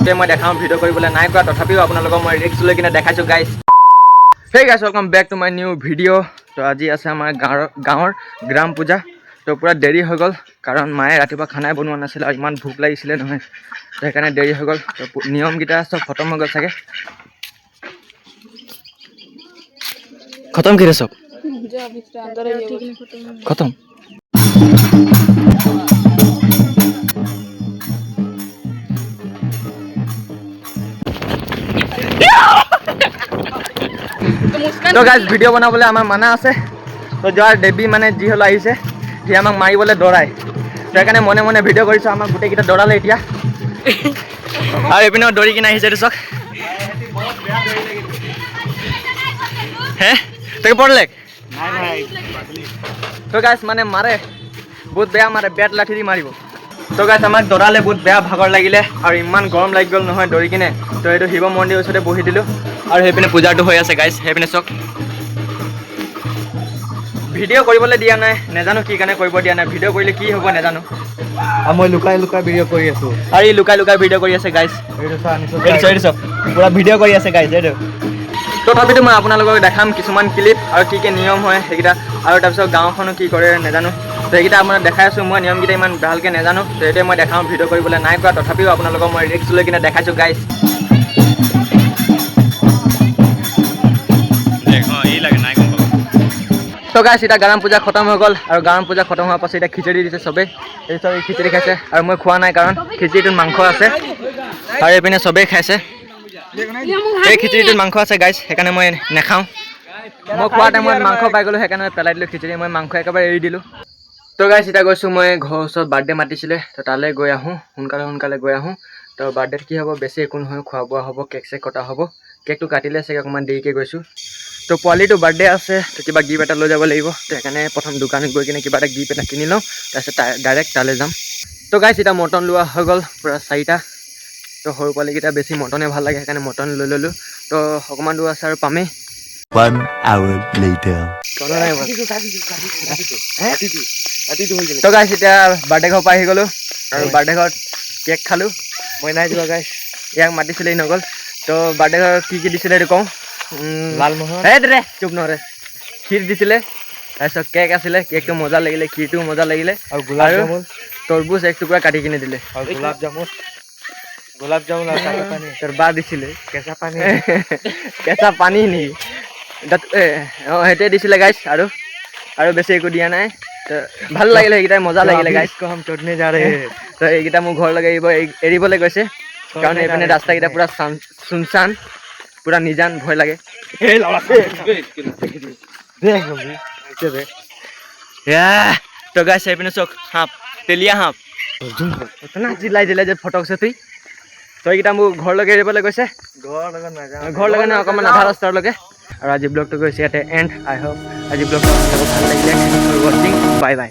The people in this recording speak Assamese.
সেইটোৱে মই দেখাওঁ ভিডিঅ' কৰিবলৈ নাই কৰা তথাপিও আপোনালোকক মই ৰিস্ক লৈ কিনে দেখাইছোঁ guys hey guys welcome back to my new video' তো আজি আছে আমাৰ গাঁৱৰ গ্ৰাম পূজা তো পূৰা দেৰি হৈ গ'ল কাৰণ মায়ে ৰাতিপুৱা খানাই বনোৱা নাছিলে আৰু ইমান ভোক লাগিছিলে নহয় তো সেইকাৰণে দেৰি হৈ গ'ল তো নিয়মকেইটা চব খতম হৈ গ'ল চাগে খতম কি ৰে চব খতম তো গাইজ ভিডিঅ' বনাবলৈ আমাৰ মানা আছে তো যোৱাৰ দেৱী মানে যি হ'লেও আহিছে সি আমাক মাৰিবলৈ দৌৰাই তো সেইকাৰণে মনে মনে ভিডিঅ' কৰিছোঁ আমাক গোটেইকেইটা দৌৰালে এতিয়া আৰু এইপিনেও দৌৰি কিনে আহিছে এইটো চাওক হে তই পঢ়লে তো গাইজ মানে মাৰে বহুত বেয়া মাৰে বেট লাঠি দি মাৰিব তো গাইজ আমাক দৌৰালে বহুত বেয়া ভাগৰ লাগিলে আৰু ইমান গৰম লাগি গ'ল নহয় দৌৰি কিনে তো এইটো শিৱ মন্দিৰৰ ওচৰতে বহি দিলোঁ আৰু সেইপিনে পূজাটো হৈ আছে গাইজ সেইপিনে চাওক ভিডিঅ' কৰিবলৈ দিয়া নাই নাজানো কি কাৰণে কৰিব দিয়া নাই ভিডিঅ' কৰিলে কি হ'ব নাজানো মই লুকাই লুকাই ভিডিঅ' কৰি আছোঁ আৰু ই লুকাই লুকাই ভিডিঅ' কৰি আছে গাইজ এইটো চাওক পূৰা ভিডিঅ' কৰি আছে গাইজ এইটো তথাপিতো মই আপোনালোকক দেখাম কিছুমান ক্লিপ আৰু কি কি নিয়ম হয় সেইকেইটা আৰু তাৰপিছত গাঁওখনো কি কৰে নাজানো তো সেইকেইটা আপোনাক দেখাই আছোঁ মই নিয়মকেইটা ইমান ভালকৈ নাজানো তো সেইটোৱে মই দেখাওঁ ভিডিঅ' কৰিবলৈ নাই কৰা তথাপিও আপোনালোকক মই ৰিস্ক লৈ কিনে দেখাইছোঁ গাইজ তো গাইজ এতিয়া গাৰাম পূজা খতম হৈ গ'ল আৰু গাৰাম পূজা খতম হোৱাৰ পাছত এতিয়া খিচিৰি দিছে চবেই এই চবেই খিচিৰি খাইছে আৰু মই খোৱা নাই কাৰণ খিচিৰিটোত মাংস আছে আৰু এইপিনে চবেই খাইছে এই খিচিৰিটোত মাংস আছে গাইজ সেইকাৰণে মই নাখাওঁ মই খোৱা টাইমত মাংস পাই গ'লোঁ সেইকাৰণে পেলাই দিলোঁ খিচিৰি মই মাংস একেবাৰে এৰি দিলোঁ তো গাইজ এতিয়া গৈছোঁ মই ঘৰৰ ওচৰত বাৰ্থডে মাতিছিলে তো তালৈ গৈ আহোঁ সোনকালে গৈ আহোঁ তো বাৰ্থডেত কি হ'ব বেছি একো নহয় খোৱা বোৱা হ'ব কেক চেক কটা হ'ব কেকটো কাটিলে চাগে অকণমান দেৰিকৈ গৈছোঁ তো পোৱালিটো বাৰ্থডে আছে তো কিবা গিফ্ট এটা লৈ যাব লাগিব তো সেইকাৰণে প্ৰথম দোকানত গৈ কিনে কিবা এটা গিফ্ট এটা কিনি লওঁ তাৰপিছত ডাইৰেক্ট তালৈ যাম তো গাইজ এতিয়া মটন লোৱা হৈ গ'ল পূৰা 4টা তো সৰু পোৱালিকেইটা বেছি মটনে ভাল লাগে সেইকাৰণে মটন লৈ ল'লোঁ তো অকণমান দূৰ আছে আৰু পামেই 1 hour later তো গাইজ এতিয়া বাৰ্থডে ঘৰৰ পৰা আহি গ'লোঁ আৰু বাৰ্থডে ঘৰত কেক খালোঁ মই নাই যোৱা গাইজ ইয়াক মাতিছিলে ই নগ'ল তো বাৰ্থডে ঘৰত কি দিছিলে এইটো কওঁ লালমোহন এই দে চুপ নহ'লে ক্ষীৰ দিছিলে তাৰপিছত কেক আছিলে কেকটো মজা লাগিলে ক্ষীৰটো মজা লাগিলে আৰু গোলাপ জামুন তৰবুজ এক টুকুৰা কাটি কিনে দিলে আৰু গোলাপ জামুন আৰু চাহ পানী তোৰ বা দিছিলে কেঁচা পানী কেঁচা পানী নেকি অঁ সেইটোৱে দিছিলে গাইজ আৰু বেছি একো দিয়া নাই তো ভাল লাগিলে সেইকেইটাই মজা লাগিলে গাইজ हम चढ़ने जा रहे हैं তো এইকেইটা মোৰ ঘৰলৈকে এৰিবলৈ গৈছে কাৰণ এইপিনে ৰাস্তাকেইটা পূৰা চুনচান পূৰা নিজান ভয় লাগে তো গাইজ এইপিনে চাওক সাপ তেলীয়া সাপ চিলাই দিলে যে ফটক চে তুই তো এইকেইটা মোৰ ঘৰলৈকে এৰিবলৈ গৈছে ঘৰলৈকে নহয় অকণমান আধা ৰাস্তালৈকে আৰু আজি ব্লগটো গৈছে ইয়াতে এণ্ড আই হোপ আজি ব্লগটো ভাল লাগিলে ৱাচিং বাই বাই